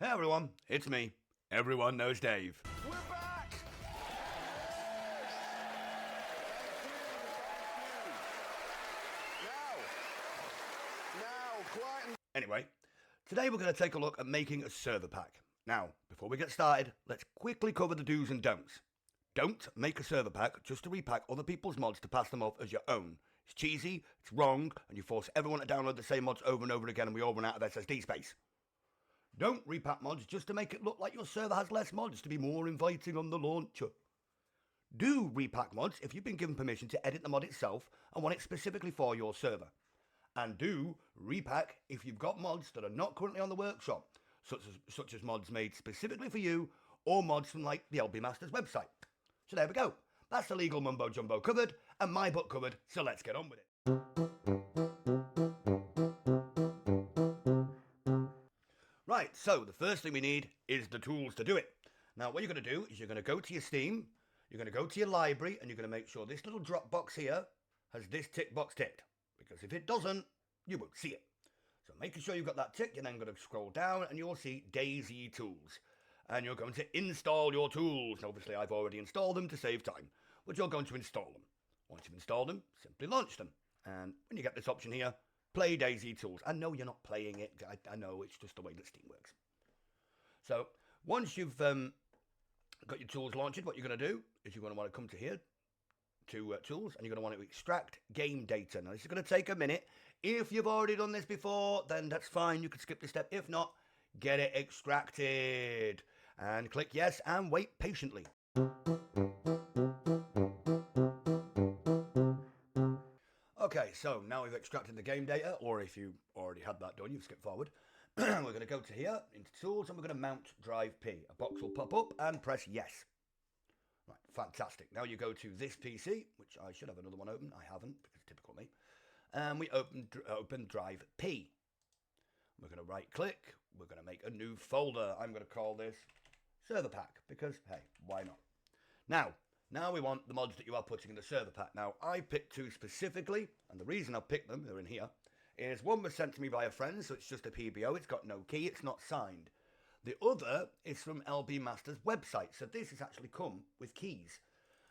Hey everyone, it's me. Everyone knows Dave. We're back! Now, quiet. Anyway, today we're going to take a look at making a server pack. Now, before we get started, let's quickly cover the do's and don'ts. Don't make a server pack just to repack other people's mods to pass them off as your own. It's cheesy, it's wrong, and you force everyone to download the same mods over and over again and we all run out of SSD space. Don't repack mods just to make it look like your server has less mods to be more inviting on the launcher. Do repack mods if you've been given permission to edit the mod itself and want it specifically for your server. And do repack if you've got mods that are not currently on the workshop, such as mods made specifically for you or mods from like the LB Masters website. So there we go. That's the legal mumbo jumbo covered and my book covered, so let's get on with it. Right, so the first thing we need is the tools to do it. Now what you're going to do is you're going to go to your Steam, you're going to go to your library and you're going to make sure this little drop box here has this tick box ticked. Because if it doesn't, you won't see it. So making sure you've got that tick, you're then going to scroll down and you'll see dayz tools. And you're going to install your tools. And obviously I've already installed them to save time, but you're going to install them. Once you've installed them, simply launch them. And when you get this option here, play dayz tools. I know you're not playing it. I know it's just the way that Steam works. So once you've got your tools launched, what you're going to do is you're going to want to come to here to tools and you're going to want to extract game data. Now this is going to take a minute. If you've already done this before, then that's fine. You can skip this step. If not, get it extracted and click yes and wait patiently. Okay, so now we've extracted the game data, or if you already had that done, you've skipped forward. We're going to go to here, into Tools, and we're going to mount Drive P. A box will pop up, and press Yes. Right, fantastic. Now you go to this PC, which I should have another one open. I haven't, because typical me. And we open Drive P. We're going to right-click. We're going to make a new folder. I'm going to call this Serverpack, because, hey, why not? Now we want the mods that you are putting in the server pack. Now, I picked two specifically, and the reason I picked them, they're in here, is one was sent to me by a friend, so it's just a PBO, it's got no key, it's not signed. The other is from LB Masters website, so this has actually come with keys.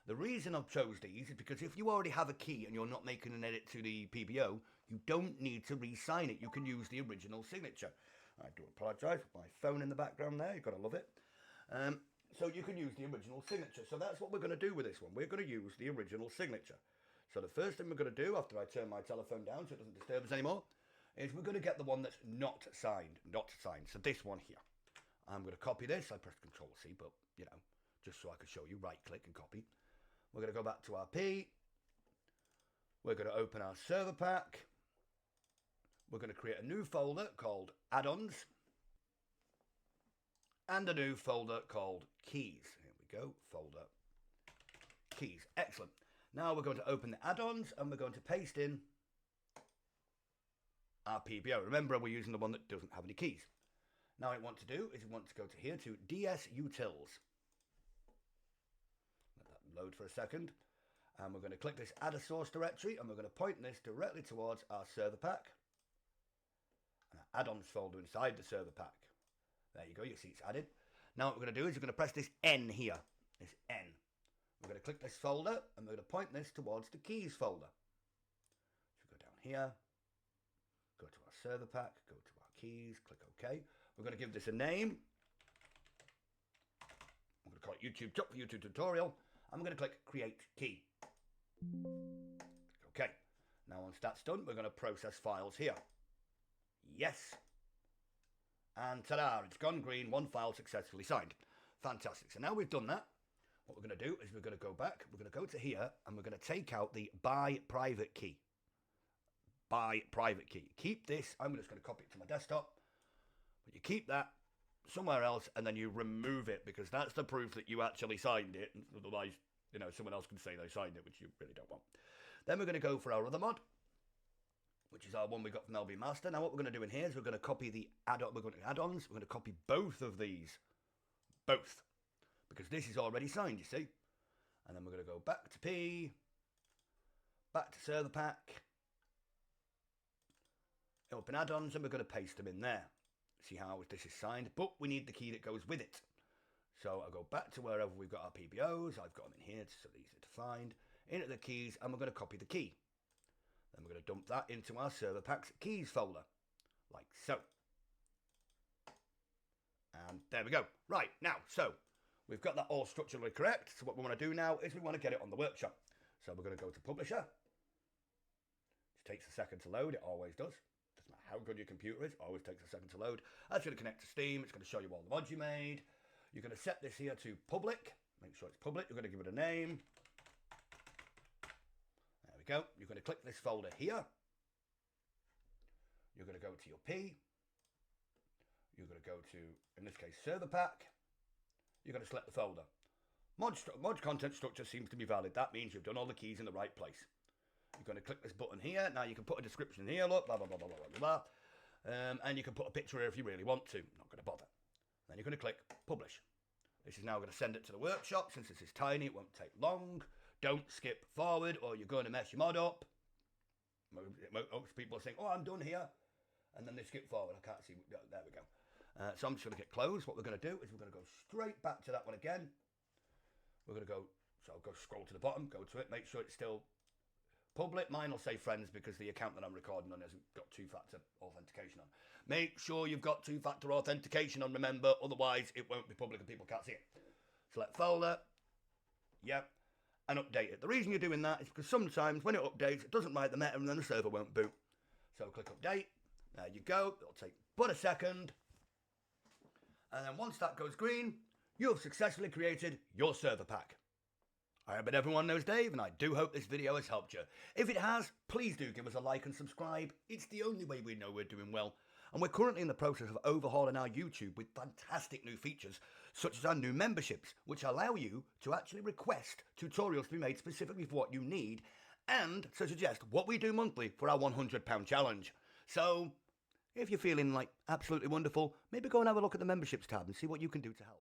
The reason I've chose these is because if you already have a key and you're not making an edit to the PBO, you don't need to re-sign it. You can use the original signature. I do apologise for my phone in the background there, you've got to love it. So you can use the original signature. So that's what we're going to do with this one. We're going to use the original signature. So the first thing we're going to do after I turn my telephone down so it doesn't disturb us anymore is we're going to get the one that's not signed. Not signed. So this one here. I'm going to copy this. I pressed Control C, but you know, just so I could show you, right click and copy. We're going to go back to our P. We're going to open our server pack. We're going to create a new folder called add-ons. And a new folder called keys. Here we go, folder keys. Excellent. Now we're going to open the add-ons and we're going to paste in our PBO. Remember, we're using the one that doesn't have any keys. Now what we want to do is we want to go to here to DS Utils. Let that load for a second. And we're going to click this add a source directory and we're going to point this directly towards our server pack. And our add-ons folder inside the server pack. There you go, you see it's added. Now what we're going to do is we're going to press this N here, this N. We're going to click this folder and we're going to point this towards the keys folder. So we go down here, go to our server pack, go to our keys, click OK. We're going to give this a name. I'm going to call it YouTube for YouTube tutorial. I'm going to click Create Key. OK. Now once that's done, we're going to process files here. Yes. And ta-da, it's gone green, one file successfully signed. Fantastic. So now we've done that, what we're going to do is we're going to go back, we're going to go to here, and we're going to take out the buy private key. Buy private key. Keep this, I'm just going to copy it to my desktop, but you keep that somewhere else, and then you remove it, because that's the proof that you actually signed it, and otherwise, you know, someone else can say they signed it, which you really don't want. Then we're going to go for our other mod, which is our one we got from LB Master. Now what we're going to do in here is we're going to copy the add-ons. We're going to copy both of these. Both. Because this is already signed, you see. And then we're going to go back to P. Back to Server Pack. Open add-ons and we're going to paste them in there. see how this is signed, but we need the key that goes with it. So I'll go back to wherever we've got our PBOs. I've got them in here, so they're easy to find. Into the keys, and we're going to copy the key. Then we're going to dump that into our Serverpack's keys folder, like so. And there we go. Right, now, so we've got that all structurally correct. So what we want to do now is we want to get it on the workshop. So we're going to go to Publisher. It takes a second to load. It always does. Doesn't matter how good your computer is. It always takes a second to load. That's going to connect to Steam. It's going to show you all the mods you made. You're going to set this here to public. Make sure it's public. You're going to give it a name. There we go. You're going to click this folder here. You're going to go to your P. You're going to go to, in this case, Serverpack. You're going to select the folder. Mod content structure seems to be valid. That means you've done all the keys in the right place. You're going to click this button here. Now you can put a description here, look, blah, blah, blah, blah, blah, blah, blah. And you can put a picture here if you really want to. Not going to bother. Then you're going to click Publish. This is now going to send it to the workshop. Since this is tiny, it won't take long. Don't skip forward or you're going to mess your mod up. Most people are saying, oh, I'm done here. And then they skip forward. I can't see. There we go. So I'm just going to get closed. What we're going to do is we're going to go straight back to that one again. We're going to go, so I'll go scroll to the bottom, go to it, make sure it's still public. Mine will say friends because the account that I'm recording on hasn't got two-factor authentication on. Make sure you've got two-factor authentication on, remember, otherwise it won't be public and people can't see it. Select folder, yep, and update it. The reason you're doing that is because sometimes when it updates, it doesn't write the meta and then the server won't boot. So click update, there you go, it'll take but a second. And then once that goes green, you have successfully created your Serverpack. I hope that everyone knows Dave, and I do hope this video has helped you. If it has, please do give us a like and subscribe. It's the only way we know we're doing well. And we're currently in the process of overhauling our YouTube with fantastic new features, such as our new memberships, which allow you to actually request tutorials to be made specifically for what you need, and to suggest what we do monthly for our £100 challenge. So if you're feeling like absolutely wonderful, maybe go and have a look at the memberships tab and see what you can do to help.